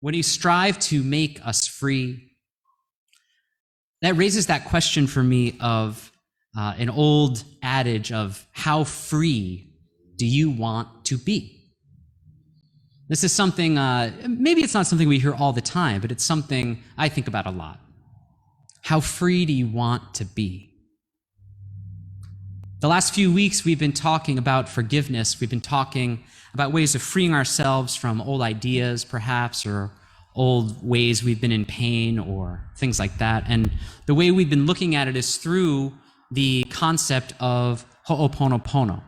when you strive to make us free, that raises that question for me of an old adage of how free do you want to be? This is something, maybe it's not something we hear all the time, but it's something I think about a lot. How free do you want to be? The last few weeks, we've been talking about forgiveness. We've been talking about ways of freeing ourselves from old ideas, perhaps, or old ways we've been in pain or things like that. And the way we've been looking at it is through the concept of ho'oponopono,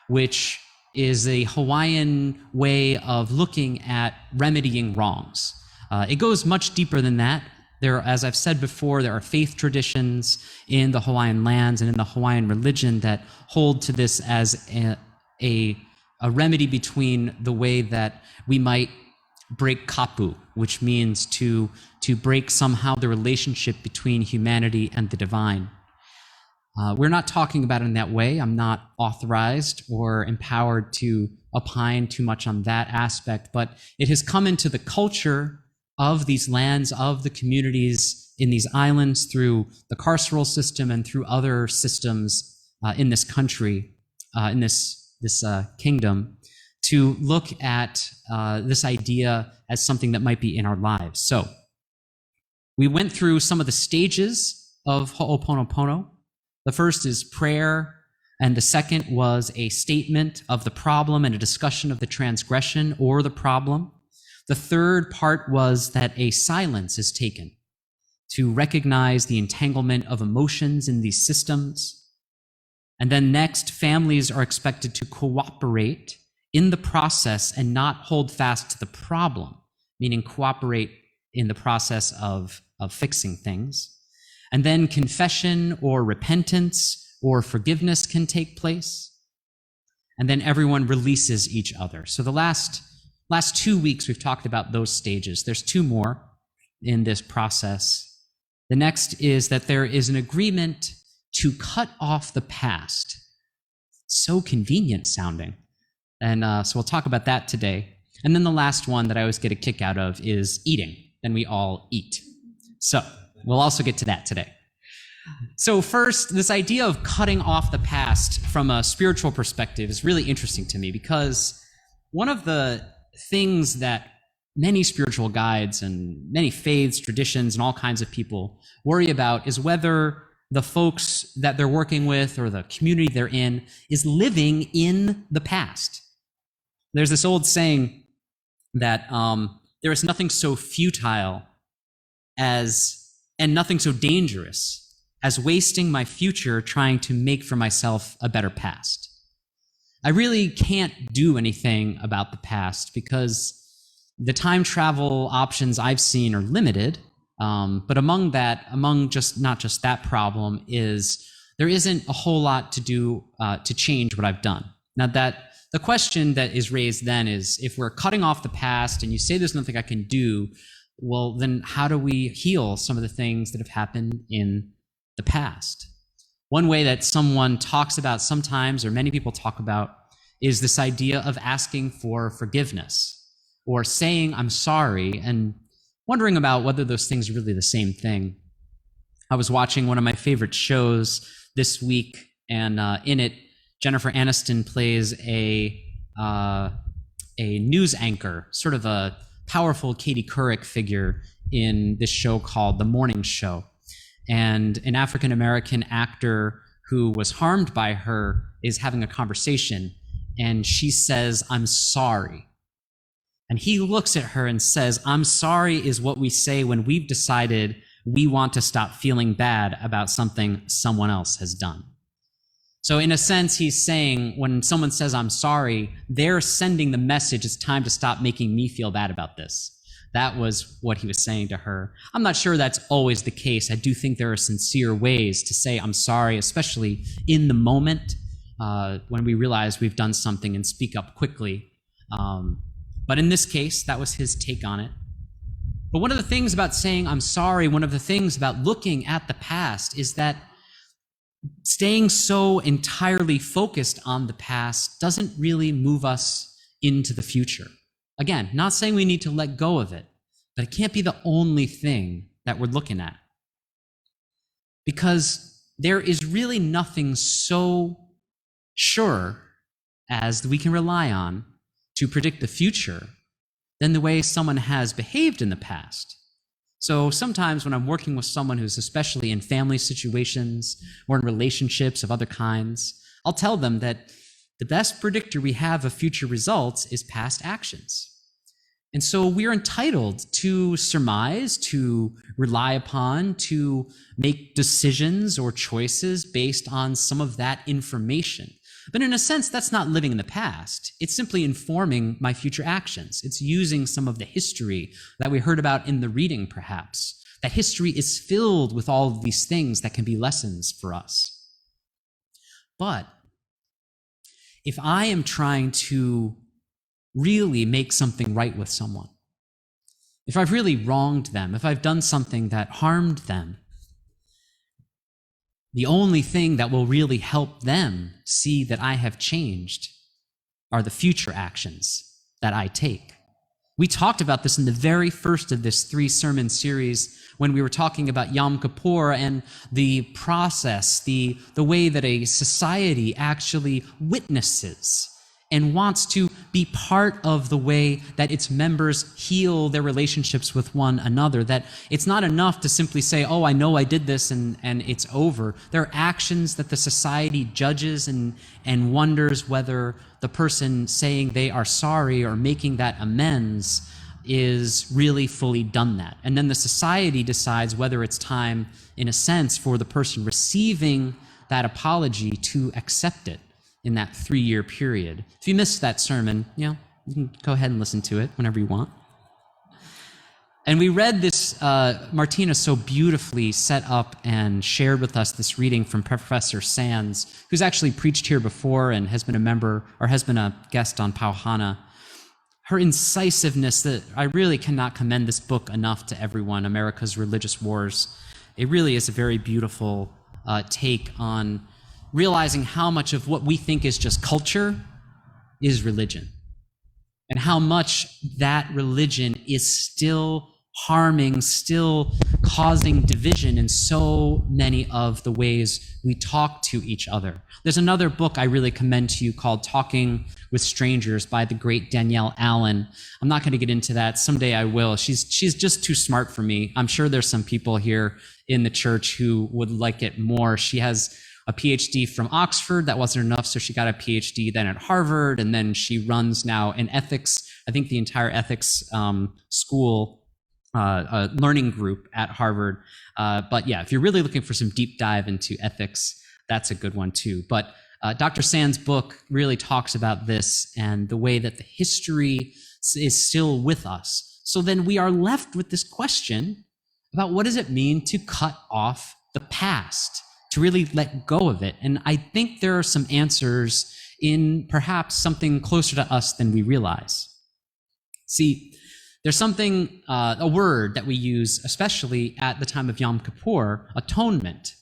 which is a Hawaiian way of looking at remedying wrongs. It goes much deeper than that. There, as I've said before, there are faith traditions in the Hawaiian lands and in the Hawaiian religion that hold to this as a remedy between the way that we might break kapu, which means to break somehow the relationship between humanity and the divine. We're not talking about it in that way. I'm not authorized or empowered to opine too much on that aspect, but it has come into the culture of these lands, of the communities in these islands through the carceral system and through other systems in this country, in this kingdom, to look at this idea as something that might be in our lives. So we went through some of the stages of ho'oponopono. The first is prayer, and the second was a statement of the problem and a discussion of the transgression or the problem. The third part was that a silence is taken to recognize the entanglement of emotions in these systems. And then next, families are expected to cooperate in the process and not hold fast to the problem, meaning cooperate in the process of fixing things. And then confession or repentance or forgiveness can take place. And then everyone releases each other. So the last 2 weeks, we've talked about those stages. There's 2 more in this process. The next is that there is an agreement to cut off the past. So convenient sounding. And so we'll talk about that today. And then the last one that I always get a kick out of is eating. Then we all eat. So we'll also get to that today. So first, this idea of cutting off the past from a spiritual perspective is really interesting to me, because one of the things that many spiritual guides and many faiths, traditions, and all kinds of people worry about is whether the folks that they're working with or the community they're in is living in the past. There's this old saying that there is nothing so futile and nothing so dangerous as wasting my future trying to make for myself a better past. I really can't do anything about the past because the time travel options I've seen are limited. But among not just that problem is there isn't a whole lot to do to change what I've done. Now, that the question that is raised then is, if we're cutting off the past and you say there's nothing I can do, well, then how do we heal some of the things that have happened in the past? One way that someone talks about sometimes, or many people talk about, is this idea of asking for forgiveness or saying I'm sorry, and wondering about whether those things are really the same thing. I was watching one of my favorite shows this week, and in it, Jennifer Aniston plays a news anchor, sort of a powerful Katie Couric figure in this show called The Morning Show. And an African-American actor who was harmed by her is having a conversation, and she says, "I'm sorry." And he looks at her and says, "I'm sorry is what we say when we've decided we want to stop feeling bad about something someone else has done." So in a sense, he's saying when someone says, "I'm sorry," they're sending the message, it's time to stop making me feel bad about this. That was what he was saying to her. I'm not sure that's always the case. I do think there are sincere ways to say I'm sorry, especially in the moment when we realize we've done something, and speak up quickly. But in this case, that was his take on it. But one of the things about saying I'm sorry, one of the things about looking at the past, is that staying so entirely focused on the past doesn't really move us into the future. Again, not saying we need to let go of it, but it can't be the only thing that we're looking at. Because there is really nothing so sure as we can rely on to predict the future than the way someone has behaved in the past. So sometimes when I'm working with someone who's especially in family situations or in relationships of other kinds, I'll tell them that the best predictor we have of future results is past actions. And so we're entitled to surmise, to rely upon, to make decisions or choices based on some of that information. But in a sense, that's not living in the past. It's simply informing my future actions. It's using some of the history that we heard about in the reading, perhaps. That history is filled with all of these things that can be lessons for us. But if I am trying to really make something right with someone, if I've really wronged them, if I've done something that harmed them, the only thing that will really help them see that I have changed are the future actions that I take. We talked about this in the very first of this 3-sermon series when we were talking about Yom Kippur and the process, the way that a society actually witnesses and wants to be part of the way that its members heal their relationships with one another. That it's not enough to simply say, oh, I know I did this and it's over. There are actions that the society judges and wonders whether the person saying they are sorry or making that amends is really fully done that. And then the society decides whether it's time, in a sense, for the person receiving that apology to accept it in that 3-year period. If you missed that sermon, you can go ahead and listen to it whenever you want. And we read this, Martina so beautifully set up and shared with us this reading from Professor Sands, who's actually preached here before and has been a member, or has been a guest on Pauhana. Her incisiveness, that I really cannot commend this book enough to everyone, America's Religious Wars. It really is a very beautiful take on realizing how much of what we think is just culture is religion, and how much that religion is still harming, still causing division in so many of the ways we talk to each other. There's another book I really commend to you called Talking with Strangers by the great Danielle Allen. I'm not going to get into that. Someday I will. She's just too smart for me. I'm sure there's some people here in the church who would like it more. She has a PhD from Oxford. That wasn't enough, so she got a PhD then at Harvard, and then she runs now an ethics, I think the entire ethics school learning group at Harvard. But yeah, if you're really looking for some deep dive into ethics, that's a good one too. But Dr. Sand's book really talks about this and the way that the history is still with us. So then we are left with this question about what does it mean to cut off the past, to really let go of it. And I think there are some answers in perhaps something closer to us than we realize. See, there's something, a word that we use, especially at the time of Yom Kippur, atonement.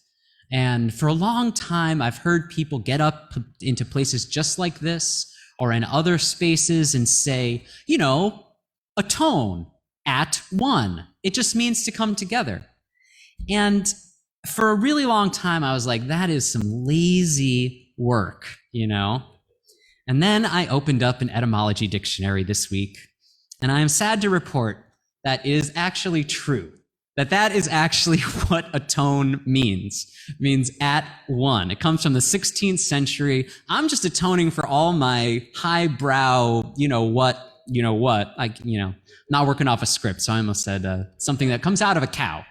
And for a long time, I've heard people get up into places just like this or in other spaces and say, atone at one. It just means to come together. And for a really long time, I was like, that is some lazy work, And then I opened up an etymology dictionary this week, and I am sad to report that is actually true. That is actually what atone means. It means at one. It comes from the 16th century. I'm just atoning for all my highbrow, not working off a script, so I almost said something that comes out of a cow.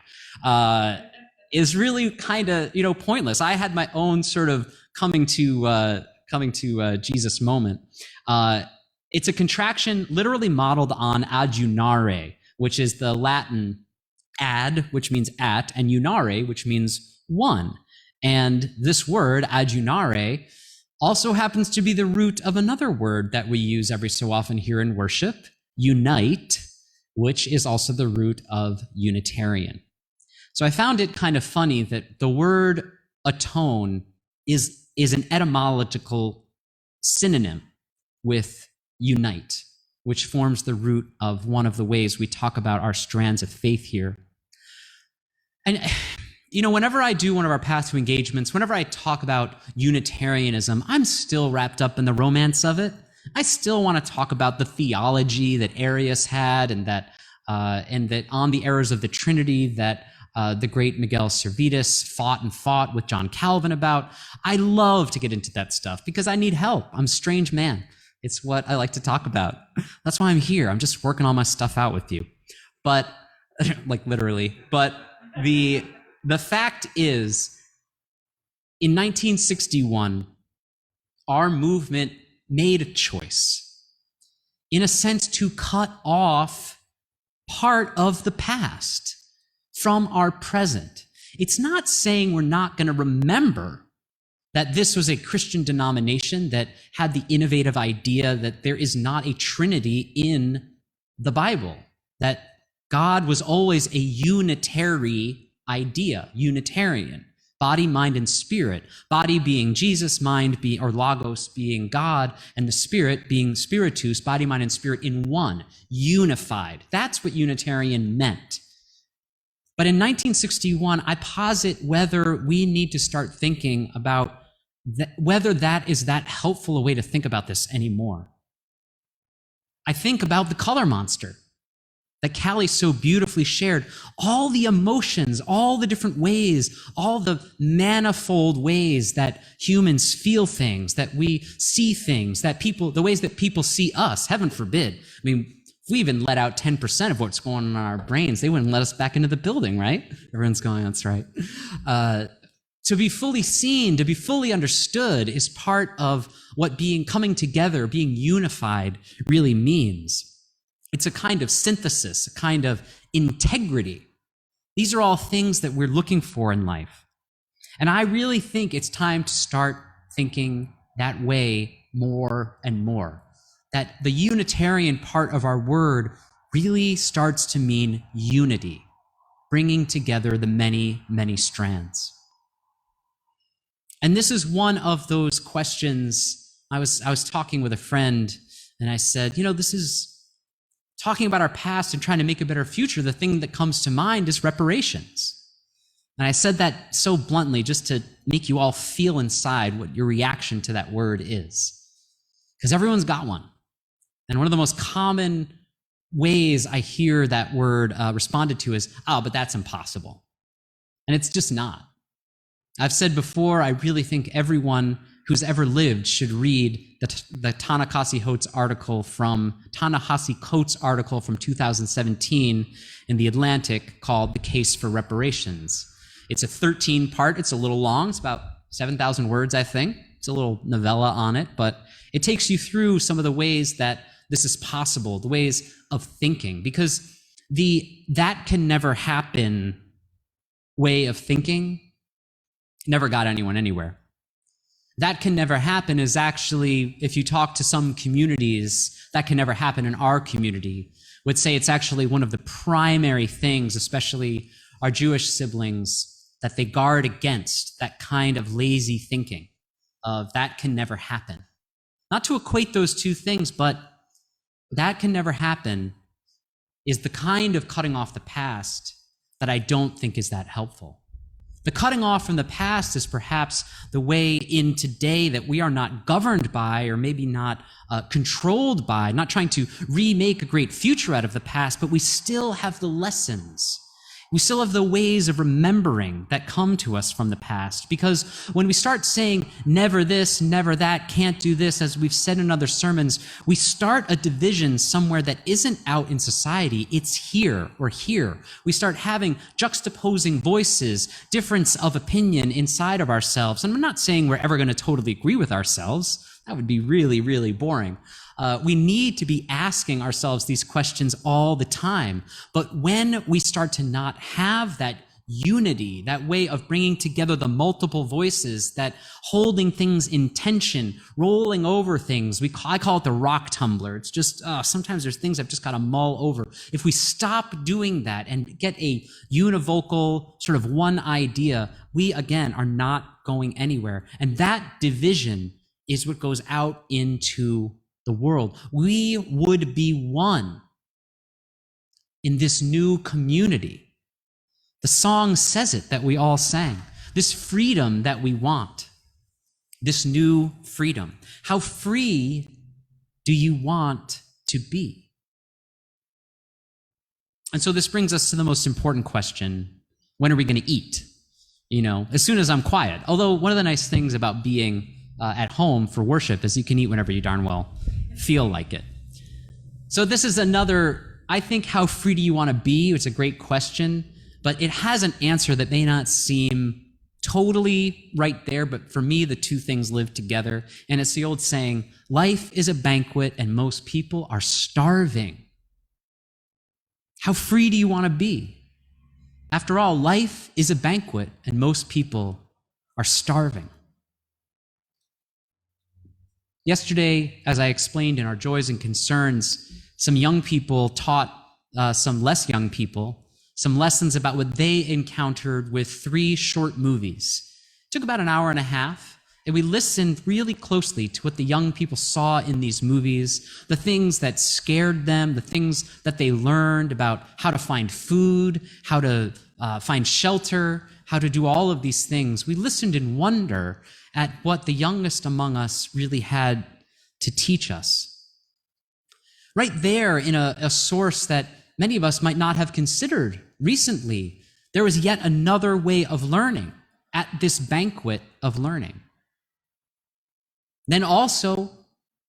Is really kind of, pointless. I had my own sort of coming to Jesus moment. It's a contraction literally modeled on adjunare, which is the Latin ad, which means at, and unare, which means one. And this word, adjunare, also happens to be the root of another word that we use every so often here in worship, unite, which is also the root of Unitarian. So I found it kind of funny that the word atone is an etymological synonym with unite. which forms the root of one of the ways we talk about our strands of faith here. And, whenever I do one of our Path to Engagements, whenever I talk about Unitarianism, I'm still wrapped up in the romance of it. I still want to talk about the theology that Arius had, and that on the errors of the Trinity that the great Miguel Servetus fought with John Calvin about. I love to get into that stuff because I need help. I'm a strange man. It's what I like to talk about. That's why I'm here. I'm just working all my stuff out with you. But, like literally, but the fact is, in 1961, our movement made a choice, in a sense, to cut off part of the past from our present. It's not saying we're not going to remember that this was a Christian denomination that had the innovative idea that there is not a Trinity in the Bible, that God was always a unitary idea, Unitarian, body, mind, and spirit. Body being Jesus, mind being, or logos being God, and the spirit being spiritus, body, mind, and spirit in one, unified. That's what Unitarian meant. But in 1961, I posit whether we need to start thinking about whether that is that helpful a way to think about this anymore. I think about the color monster that Callie so beautifully shared. All the emotions, all the different ways, all the manifold ways that humans feel things, that we see things, that people, the ways that people see us, heaven forbid. I mean, if we even let out 10% of what's going on in our brains, they wouldn't let us back into the building, right? Everyone's going, that's right. To be fully seen, to be fully understood is part of what coming together, being unified really means. It's a kind of synthesis, a kind of integrity. These are all things that we're looking for in life. And I really think it's time to start thinking that way more and more. That the Unitarian part of our word really starts to mean unity, bringing together the many, many strands. And this is one of those questions. I was talking with a friend, and I said, this is talking about our past and trying to make a better future. The thing that comes to mind is reparations. And I said that so bluntly just to make you all feel inside what your reaction to that word is. Because everyone's got one. And one of the most common ways I hear that word responded to is, oh, but that's impossible. And it's just not. I've said before, I really think everyone who's ever lived should read the Ta-Nehisi Coates article from 2017 in The Atlantic called The Case for Reparations. It's a 13-part, it's a little long, it's about 7,000 words, I think. It's a little novella on it, but it takes you through some of the ways that this is possible, the ways of thinking, because that can never happen way of thinking never got anyone anywhere. That can never happen is actually, if you talk to some communities, that can never happen in our community, would say it's actually one of the primary things, especially our Jewish siblings, that they guard against, that kind of lazy thinking of that can never happen. Not to equate those two things, but that can never happen is the kind of cutting off the past that I don't think is that helpful. The cutting off from the past is perhaps the way in today that we are not governed by, or maybe not controlled by, not trying to remake a great future out of the past, but we still have the lessons. We still have the ways of remembering that come to us from the past. Because when we start saying never this, never that, can't do this, as we've said in other sermons, we start a division somewhere that isn't out in society, it's here or here. We start having juxtaposing voices, difference of opinion inside of ourselves. And I'm not saying we're ever going to totally agree with ourselves. That would be really, really boring. We need to be asking ourselves these questions all the time. But when we start to not have that unity, that way of bringing together the multiple voices, that holding things in tension, rolling over things, I call it the rock tumbler. It's just, sometimes there's things I've just got to mull over. If we stop doing that and get a univocal sort of one idea, we again are not going anywhere. And that division is what goes out into the world. We would be one in this new community. The song says it that we all sang. This freedom that we want, this new freedom. How free do you want to be? And so this brings us to the most important question. When are we going to eat? As soon as I'm quiet. Although one of the nice things about being at home for worship is you can eat whenever you darn well feel like it. So this is another, I think, how free do you want to be? It's a great question, but it has an answer that may not seem totally right there, but for me, the two things live together. And it's the old saying, life is a banquet and most people are starving. How free do you want to be? After all, life is a banquet and most people are starving. Yesterday, as I explained in our Joys and Concerns, some young people taught some less young people some lessons about what they encountered with 3 short movies. It took about an hour and a half, and we listened really closely to what the young people saw in these movies, the things that scared them, the things that they learned about how to find food, how to find shelter, how to do all of these things. We listened in wonder at what the youngest among us really had to teach us. Right there in a source that many of us might not have considered recently, there was yet another way of learning at this banquet of learning. Then also,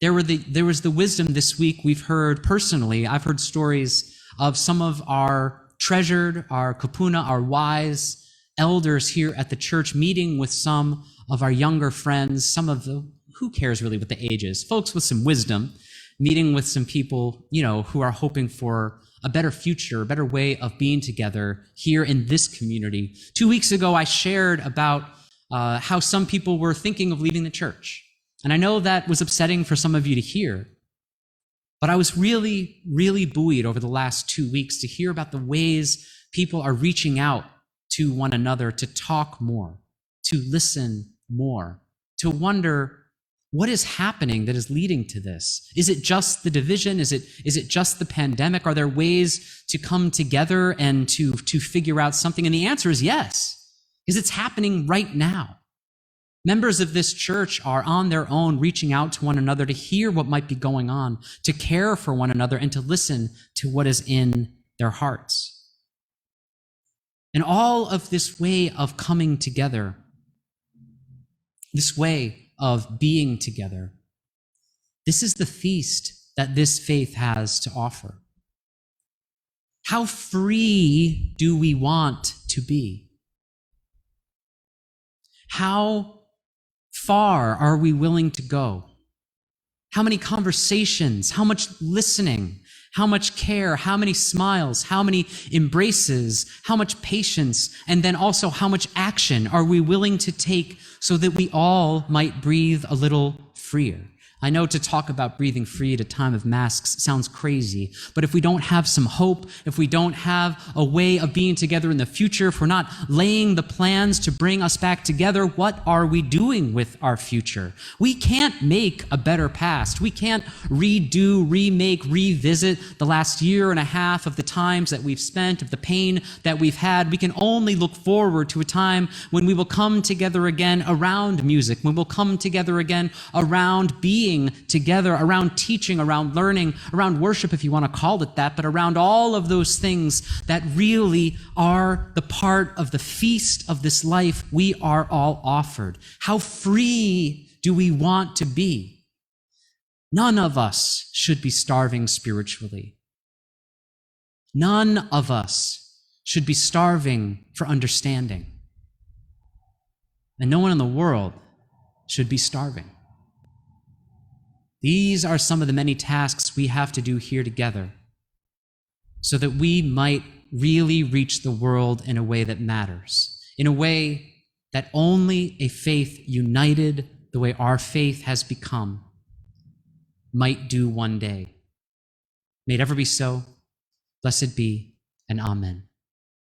there was the wisdom this week we've heard personally. I've heard stories of some of our treasured, our kapuna, our wise elders here at the church meeting with some of our younger friends, some of the, who cares really what the age is, folks with some wisdom, meeting with some people, who are hoping for a better future, a better way of being together here in this community. 2 weeks ago, I shared about how some people were thinking of leaving the church. And I know that was upsetting for some of you to hear, but I was really, really buoyed over the last 2 weeks to hear about the ways people are reaching out to one another to talk more, to listen more, to wonder what is happening that is leading to this. Is it just the division? Is it just the pandemic? Are there ways to come together and to figure out something? And the answer is yes, because it's happening right now. Members of this church are on their own reaching out to one another to hear what might be going on, to care for one another, and to listen to what is in their hearts. And all of this way of coming together, this way of being together, this is the feast that this faith has to offer. How free do we want to be? How far are we willing to go? How many conversations, how much listening, how much care, how many smiles, how many embraces, how much patience, and then also how much action are we willing to take so that we all might breathe a little freer? I know to talk about breathing free at a time of masks sounds crazy, but if we don't have some hope, if we don't have a way of being together in the future, if we're not laying the plans to bring us back together, what are we doing with our future? We can't make a better past. We can't redo, remake, revisit the last year and a half of the times that we've spent, of the pain that we've had. We can only look forward to a time when we will come together again around music, when we'll come together again around being together, around teaching, around learning, around worship, if you want to call it that, but around all of those things that really are the part of the feast of this life we are all offered. How free do we want to be? None of us should be starving spiritually. None of us should be starving for understanding. And no one in the world should be starving. These are some of the many tasks we have to do here together so that we might really reach the world in a way that matters, in a way that only a faith united the way our faith has become might do one day. May it ever be so. Blessed be, and amen.